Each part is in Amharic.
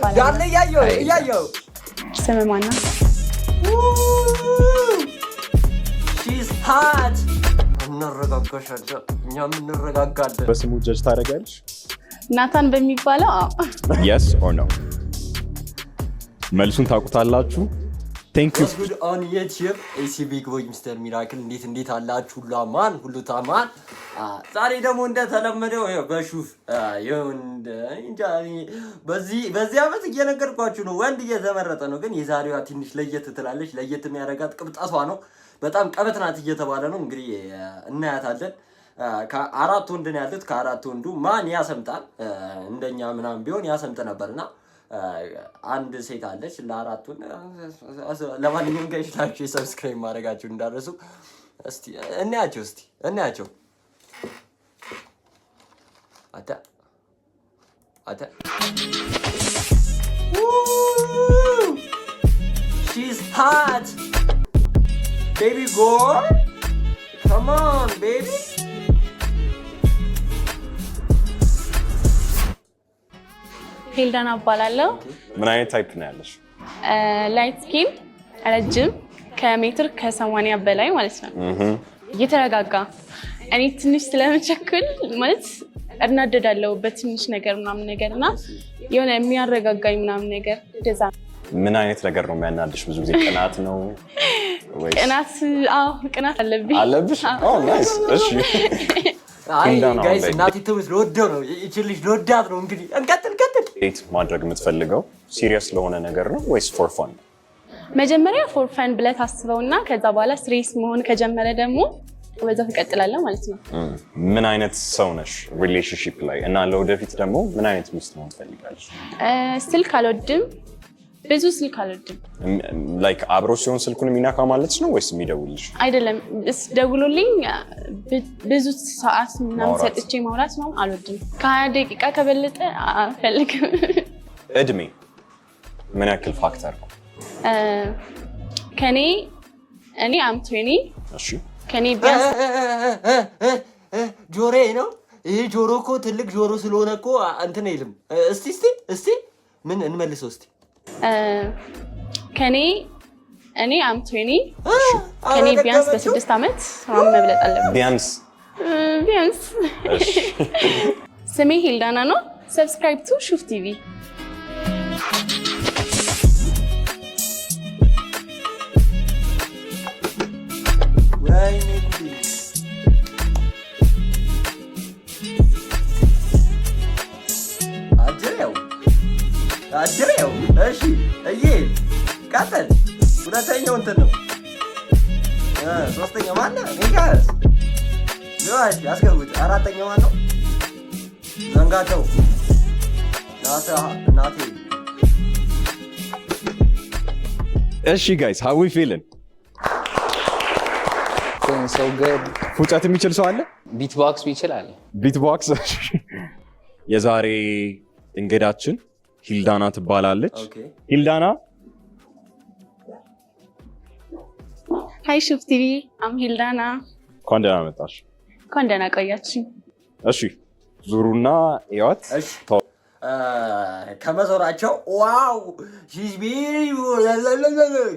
እባላለሁ። ዳለ ያየው ስም ማን ነው? She's hot እንረጋጋሻለን እኛም እንረጋጋለን በስሙ ጀጅ ታደርጋለሽ ናታን በሚባለው yes or no መልሱን ታውቁታላችሁ thank you good on YouTube AC Big Boy Mr. Miracle እንዴት አላችሁ ሁሉ አማን ሁሉ ታማን ዛሬ ደግሞ እንደተለመደው በሹፍ በዚህ አመት እየነገርኳችሁ ነው ወንድ እየተመረጠ ነው ግን የዛሬዋ ትንሽ ለየት ትላለች ለየት የሚያረጋት ቅብጣቷ ነው በጣም ቀበት ናት እየተባለ ነው እንግዲህ እናያታለን ከአራት ወንድ ነው ያሉት ከአራት ወንዱ ማን ያሰምጣል እንደኛ ምናምን ቢሆን ያሰምጥ ነበርና አንድ ሴት አለች ለአራቱን ለማንኛውም ጋይስ ላይክ ሰብስክራይብ ማድረጋችሁ እንዳትረሱ እስቲ እናያቸው አታ she's hot baby girl come on baby ሄልዳና እባላለሁ ምን አይነት ታይፕ ነው ያለሽ ላይት ስኪን ረጅም ከሜትር ከ80 በላይ ማለት ነው እየተረጋጋ እኔ ትንሽ ስለምቸኩል ማለት እናደዳለሁ በትንሽ ነገር ምናምን ነገርና የሆነ የሚያረጋጋኝ ምናምን ነገር እንደዛ ምን አይነት ነገር ነው የሚያናድሽ ብዙ ጊዜ ቅናት ነው ወይ ቅናት አለብሽ ናይስ እሺ ጋይስ እናቲ ትውስ ለወደው ነው እቺልሽ ለወዳት ነው እንግዲህ እንቀጥል ዴት ማድረግ የምትፈልገው ሲሪየስ ለሆነ ነገር ነው ወይስ ፎር ፋን መጀመሪያ ፎር ፋን ብለህ ታስበውና ከዛ በኋላ ሲሪየስ መሆን ከጀመረ ደግሞ ወደዛ ትቀጥላለህ ማለት ነው ምን አይነት ሰው ነሽ ሪሌሽንሺፕ ላይ እና ለወደፊት ደግሞ ምን አይነት ሚስት ነው ትፈልጋለሽ ስልክ አልወድም ብዙ ስልክ አልወድም ላይክ አብሮ ሲሆን ስልኩን የሚናካ ማለት ነው ወይስ የሚደውልሽ አይደለም ደውሎልኝ ብዙ ሰዓት ምናምን ሰጥቼ ማውራት ነው አልወድም ከ20 ደቂቃ ከበለጠ አልፈልግም እድሜ ምን ያክል ፋክተር ነው እኔ አም 20 እሺ ከኔ ቢያንስ ጆሮ ነው ይሄ ጆሮ እኮ ትልቅ ጆሮ ስለሆነ እኮ እንትን አይልም እስቲ ምን እንመልሰው እስቲ እኔ አም 20 ከኔ ቢያንስ በ6 አመት መብለጥ አለበት ቢያንስ ስሜ ሄልዳና ነው ሰብስክራይብ ቱ ሹፍ ቲቪ አጀሬው እሺ ቀጥል ሁለተኛው እንትን ነው ሶስተኛው ማን ነው ንጋስ ያስገቡት አራተኛው ማን ነው ዘንጋተው ናቴ እሺ ጋይስ how we feeling so good ፉጨት የሚችል ሰው አለ ቢትቦክስ ይችላል ቢትቦክስ የዛሬ እንግዳችን ሂልዳና ትባላለች ሂልዳና ሃይ ሹፍ ቲቪ አም ሂልዳና እንኳን ደህና መጣሽ እንኳን ደህና ቆያችሁ እሺ ዙሩና ያት እሺ ከመዞራቸው ዋው she's beautiful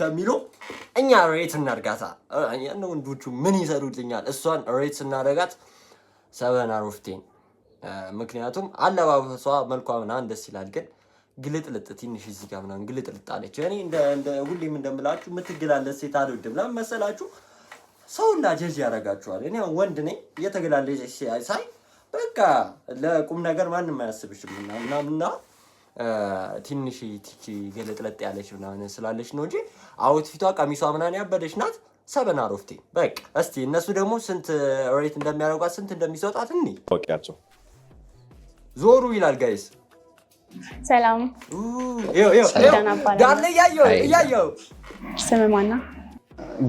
ከሚሉ እኛ ሬት እናርጋታ ወንዶቹ ምን ይሰሩልኛል እሷን ሬት እናረጋት 7/10 ምክንያቱም አለባበሷ መልኳ ምናምን ደስ ይላል ግን ግልጥልጥ ትንሽ እዚህ ጋር ምናምን ግልጥልጥ አለች እኔ እንደ ሁሌም እንደምላችሁ የምትገላለጽ ሴት አልወድም ለምን መሰላችሁ ሰውና ጀጅ ያረጋችኋል እኔ ወንድ ነኝ እየተገላለጸች ሳይ በቃ ለቁም ነገር ማንንም አያስብሽም ምናምንና ትንሽ ቲቺ ገለጥለጥ ያለች ምናምን ስላለች ነው እንጂ አውትፊቷ ቀሚሷ ምናምን ያበደች ናት 7/10 በቃ እስቲ እነሱ ደግሞ ስንት ሬት እንደሚያደርጓት ስንት እንደሚሰጣት እንዴ ወቂያቸው ዞሩ ይላል ጋይስ ሰላም ዳለ ያየው ስም ማን ነው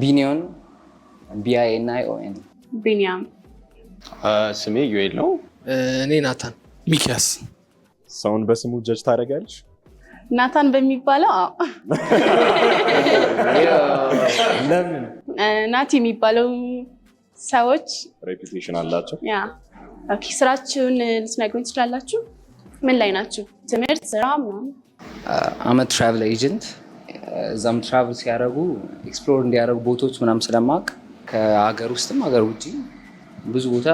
ቢኒዮን BINION ቢኒያም ስሜ ዩኤል ነው እኔ ናታን ሚኪያስ ሰውን በስሙ ጀጅ ታደርጋለሽ ናታን በሚባለው ለምን ናቲ የሚባለው ሰዎች ሬፑቴሽን አላቸው ያ ኦኬ ስራችሁን ልትነግሩኝ ትችላላችሁ ምን ላይ ናችሁ ትምህርት ስራ ምናምን I'm a travel agent. እዛም ትራቭል ሲያደርጉ ኤክስፕሎር እንዲያደርጉ ቦታዎች ምናምን ስለማውቅ ከሀገር ውስጥም ሀገር ውጭ ብዙ ቦታ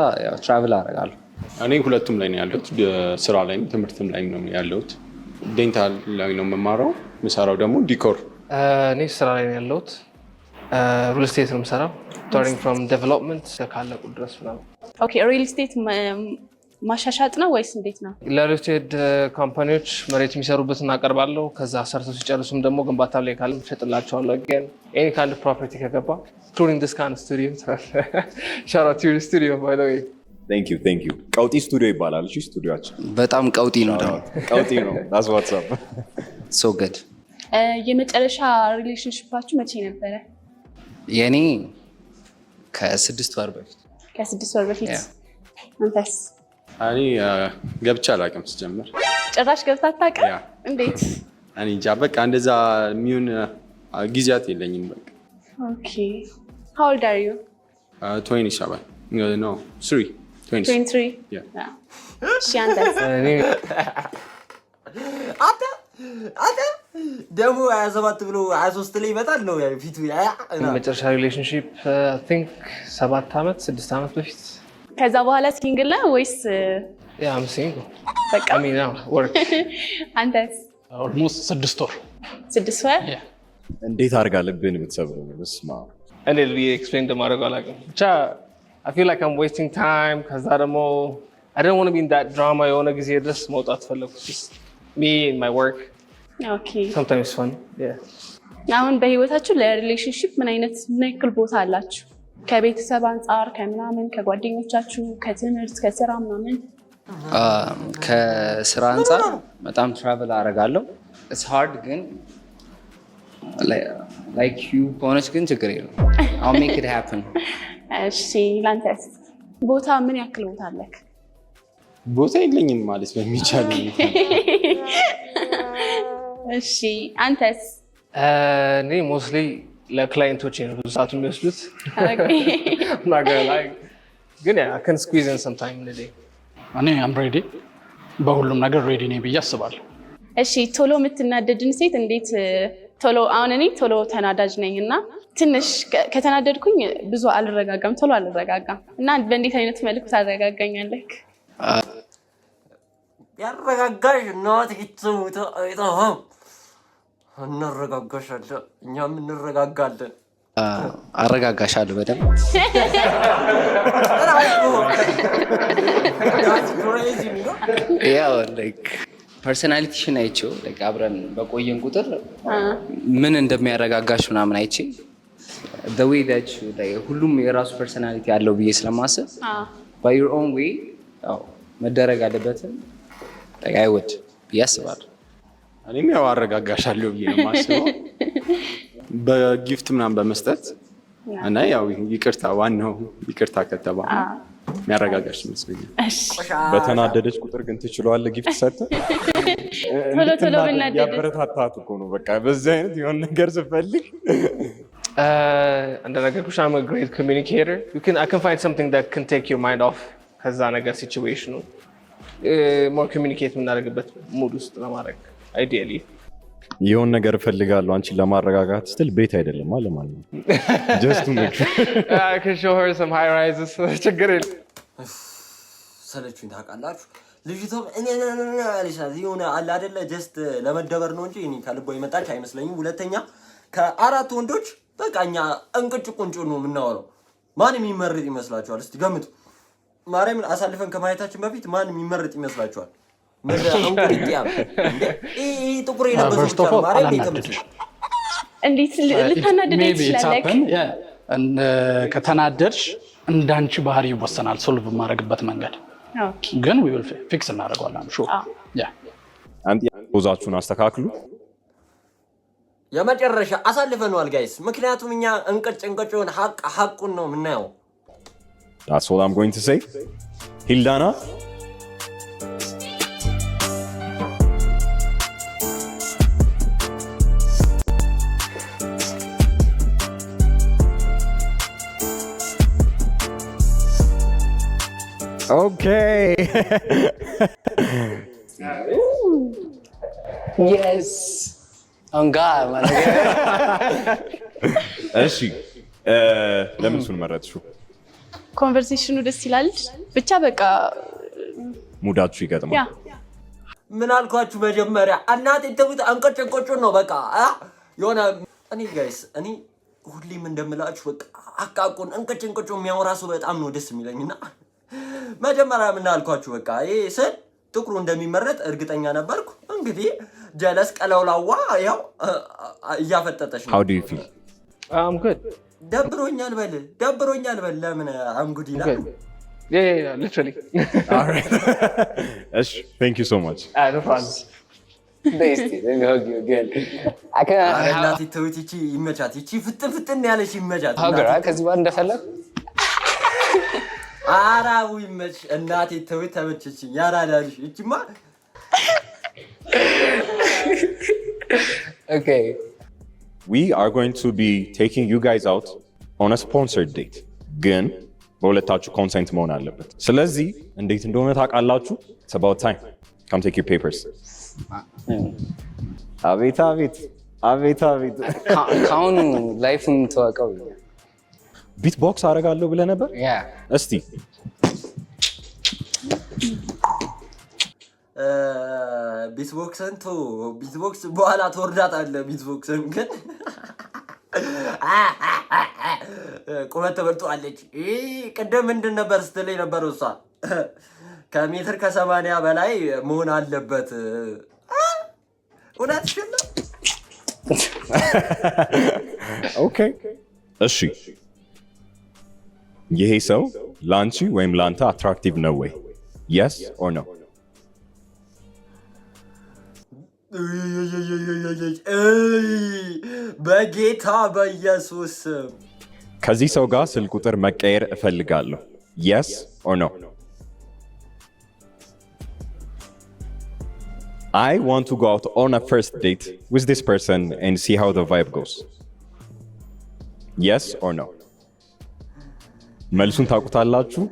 ትራቭል አደርጋለሁ። እኔ ሁለቱም ላይ ነው ያለሁት። ስራ ላይም ትምህርትም ላይ ነው ያለሁት። ዴንታል ላይ ነው የምማረው። የምሰራው ደግሞ ዲኮር። እኔ ስራ ላይ ነው ያለሁት። ሪል ስቴት ነው የምሰራው። ስታርቲንግ ፍሮም ዴቨሎፕመንት ካለቁ ድረስ ምናምን። ኦኬ ሪል ስቴት ማሻሻጥ ነው ወይስ እንዴት ነው? ለሪል ስቴት ካምፓኒዎች መሬት የሚሰሩበት እናቀርባለሁ። ከዛ ሰርተው ሲጨርሱም ደግሞ ግንባታ ላይ ካለም እሸጥላቸዋለሁ። ግን ኤኒ ካይንድ ኦፍ ፕሮፐርቲ ከገባ ኢንክሉዲንግ ዲስ ካይንድ ኦፍ ስቱዲዮ ሻውት አውት ቱ ዩር ስቱዲዮ ባይ ዘ ዌይ። ቴንክ ዩ። ቀውጢ ስቱዲዮ ይባላል። እሺ ስቱዲዮአችን በጣም ቀውጢ ነው ደግሞ ቀውጢ ነው። that's what's up so good። የመጨረሻ ሪሌሽንሺፓችሁ መቼ ነበረ? የኔ ከ6 ወር በፊት። ከ6 ወር በፊት። አንተስ? እኔ ገብቼ አላውቅም ስጀምር። ጭራሽ ገብተህ አታውቅም? እንዴት? እኔ እንጃ በቃ እንደዛ የሚሆን ጊዜያት የለኝም በቃ። ኦኬ how old are you? 27 no 23 Yeah. እሺ አንተስ? አንተ ደግሞ 27 ብሎ 23 ላይ ይመጣል ነው ፊቱ። መጨረሻ ሪሌሽንሺፕ አይ ቲንክ 7 ዓመት 6 ዓመት በፊት። ከዛ በኋላ ሲንግል ነህ ወይስ? ያ አም ሲንግል በቃ አይ ሚን ናው ወርክ። አንተስ? ኦልሞስት 6 ወር። 6 ወር? እንዴት አድርጋ ልብህን የምትሰብረው ነው? በስመ አብ። እኔ ኤክስፕሌን እንደማደርገው አላውቅም። ብቻ I feel like I'm wasting time ከዛ ደግሞ I don't want to be in that drama የሆነ ጊዜ ድረስ መውጣት ፈለኩ። Just me and my work. ኦኬ Sometimes fun. Yeah. አሁን በህይወታችሁ ለሪሌሽንሺፕ ምን ያክል ቦታ አላችሁ? ከቤተሰብ አንጻር ከምናምን፣ ከጓደኞቻችሁ፣ ከትምህርት፣ ከስራ ምናምን? ከስራ አንጻር በጣም ትራቨል አደርጋለሁ። it's hard ግን like you ከሆነች ግን ችግር የለም። I'll make it happen. እሺ ላንተስ? ቦታ ምን ያክል ቦታ አለክ? ቦታ የለኝም ማለት በሚቻል። እሺ አንተስ? እኔ ሞስትሊ ለክላይንቶች ነው ብዙ ሰዓት የሚወስዱት። ግን I can squeeze in some time in the day. እኔ አም ሬዲ፣ በሁሉም ነገር ሬዲ ነኝ ብዬ አስባለሁ። እሺ ቶሎ የምትናደድን ሴት እንዴት? አሁን እኔ ቶሎ ተናዳጅ ነኝ እና ትንሽ ከተናደድኩኝ ብዙ አልረጋጋም፣ ቶሎ አልረጋጋም እና በእንዴት አይነት መልኩ ታረጋጋኛለህ? ያረጋጋሽ እናት ይተውታ አይታም እንረጋጋሻለን፣ እኛም እንረጋጋለን። አረጋጋሻለሁ በደንብ። ያው like ፐርሰናሊቲሽን አይቼው like አብረን በቆየን ቁጥር ምን እንደሚያረጋጋሽ ምናምን አይቼ the way that you like ሁሉም የራሱ ፐርሰናሊቲ ያለው ብዬ ስለማስብ by your own way መደረግ አለበት like I would ብዬ አስባለሁ። እኔም ያው አረጋጋሻለሁ ብዬ ነው የማስበው በጊፍት ምናምን በመስጠት እና ያው ይቅርታ፣ ዋናው ይቅርታ ከተባለ የሚያረጋጋሽ ይመስለኛል። በተናደደች ቁጥር ግን ትችለዋለህ ጊፍት ሰጥተህ ቶሎ ብናደድ ያበረታታት እኮ ነው። በቃ በዚህ አይነት የሆነ ነገር ስፈልግ እንደነገርኩሽ I'm a great communicator. I can find something that can take your mind off ከዛ ነገር ሲቹዌሽኑ more communicate የምናደርግበት ሙድ ውስጥ ለማድረግ ideally የሆነ ነገር እፈልጋለሁ አንቺን ለማረጋጋት ስትል ቤት አይደለም ማለት ነው። just to make sure I can show her some high rises. ችግር የለም። ሰለችኝ ታውቃላችሁ። ልጅቷም አለሻት የሆነ አለ አይደለ ጀስት ለመደበር ነው እንጂ እኔ ከልቦ የመጣች አይመስለኝም። ሁለተኛ ከአራት ወንዶች በቃኛ እንቅጭ ቁንጭ ነው የምናወራው። ማን የሚመርጥ ይመስላችኋል? እስቲ ገምቱ። ማርያምን አሳልፈን ከማየታችን በፊት ማን የሚመርጥ ይመስላችኋል? እንዴት ልታናደደኝ ትችላለህ? ከተናደድሽ እንዳንቺ ባህሪ ይወሰናል ሶልቭ የማደርግበት መንገድ ግን we will fix እናደርገዋለን። ሹር አንተ ፖዛችሁን አስተካክሉ። የመጨረሻ አሳልፈናል ጋይስ፣ ምክንያቱም እኛ እንቅጭውን ሐቁን ነው የምናየው። That's all I'm going to say. Hildana Okay. የስ አንጋ ማለት እሺ ለምን እሱን መረጥሽው? ኮንቨርሴሽኑ ደስ ይላል። ብቻ በቃ ሙዳችሁ ይገጥማል። ምን አልኳችሁ መጀመሪያ እናቴ ተውት አንቀጭቆጩ ነው በቃ የሆነ እኔ ጋይስ እኔ ሁሌም እንደምላችሁ በቃ አቃቁን እንቅጭንቅጩ የሚያወራ ሰው በጣም ነው ደስ የሚለኝና መጀመሪያ ምን አልኳችሁ በቃ ይሄ ስል ጥቁሩ እንደሚመረጥ እርግጠኛ ነበርኩ። እንግዲህ ጀለስ ቀለውላዋ ያው እያፈጠጠሽ ነው። How do you feel? I'm good. ደብሮኛል በል ለምን I'm good ይላል? Yeah, literally. All right. Ash, thank you so much. No problem. Tasty. Let me hug you again. I can እናቴ ተውት ይቺ ይመቻት ይቺ ፍጥን ያለሽ ይመቻት ሀገራ ከዚህ በኋላ እንደፈለግ አራው ይመች እናቴ ተውት ተመቸችኝ ያራዳልሽ እቺማ Okay. We are going to be taking you guys out on a sponsored date. ግን በሁለታችሁ ኮንሰንት መሆን አለበት። ስለዚህ እንዴት እንደሆነ ታውቃላችሁ? It's about time. Come take your papers. አቤት ካሁን ላይፍን ተዋቀው ቢት ቦክስ አደርጋለሁ ብለህ ነበር? እስቲ ቢትቦክስ በኋላ ተወርዳታለህ። ቢትቦክስን ግን ቁመት ተበልጧለች። ቅድም ምንድን ነበር ስትለኝ ነበር እሷ ከሜትር ከ80 በላይ መሆን አለበት። እውነትሽን ነው። ኦኬ እሺ፣ ይሄ ሰው ለአንቺ ወይም ለአንተ አትራክቲቭ ነው ወይ? የስ ኦር ኖ? በጌታ በኢየሱስ ከዚህ ሰው ጋር ስልክ ቁጥር መቀየር እፈልጋለሁ። የስ ኦር ኖ? I want to go out on a first date with this person and see how the vibe goes. Yes or no? መልሱን ታውቁታላችሁ።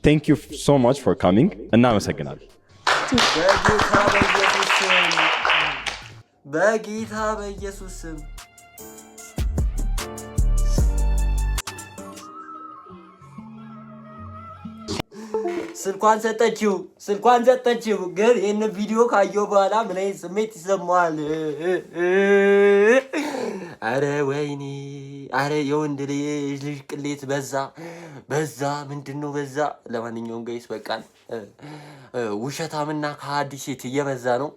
Thank you so much for coming. እናመሰግናለን። በጌታ በኢየሱስ ስልኳን ሰጠችው። ግን ይህን ቪዲዮ ካየሁ በኋላ ምን አይነት ስሜት ይሰማዋል? አረ ወይኔ፣ አረ የወንድ ልጅ ቅሌት በዛ። ምንድን ነው በዛ? ለማንኛውም ጋይስ በቃል ውሸታምና ከአዲስ ሴት እየበዛ ነው።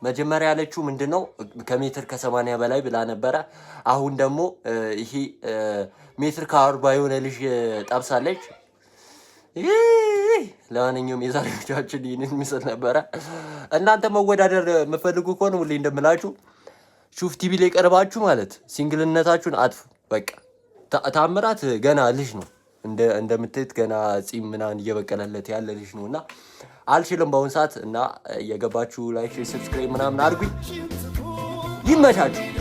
መጀመሪያ ያለችው ምንድን ነው ከሜትር ከ80 በላይ ብላ ነበረ። አሁን ደግሞ ይሄ ሜትር ከ40 የሆነ ልጅ ጠብሳለች። ለማንኛውም የዛሬ ቪዲዮአችን ይህንን ምስል ነበረ። እናንተ መወዳደር የምፈልጉ ከሆነ ሁሌ እንደምላችሁ ሹፍ ቲቪ ላይ ቀርባችሁ ማለት ሲንግልነታችሁን አጥፉ። በቃ ታምራት ገና ልጅ ነው እንደምትት ገና ጺም ምናምን እየበቀለለት ያለ ልጅ ነው እና አልችልም በአሁን ሰዓት እና እየገባችሁ ላይክ፣ ሰብስክራይብ ምናምን አድርጉኝ። ይመቻችሁ።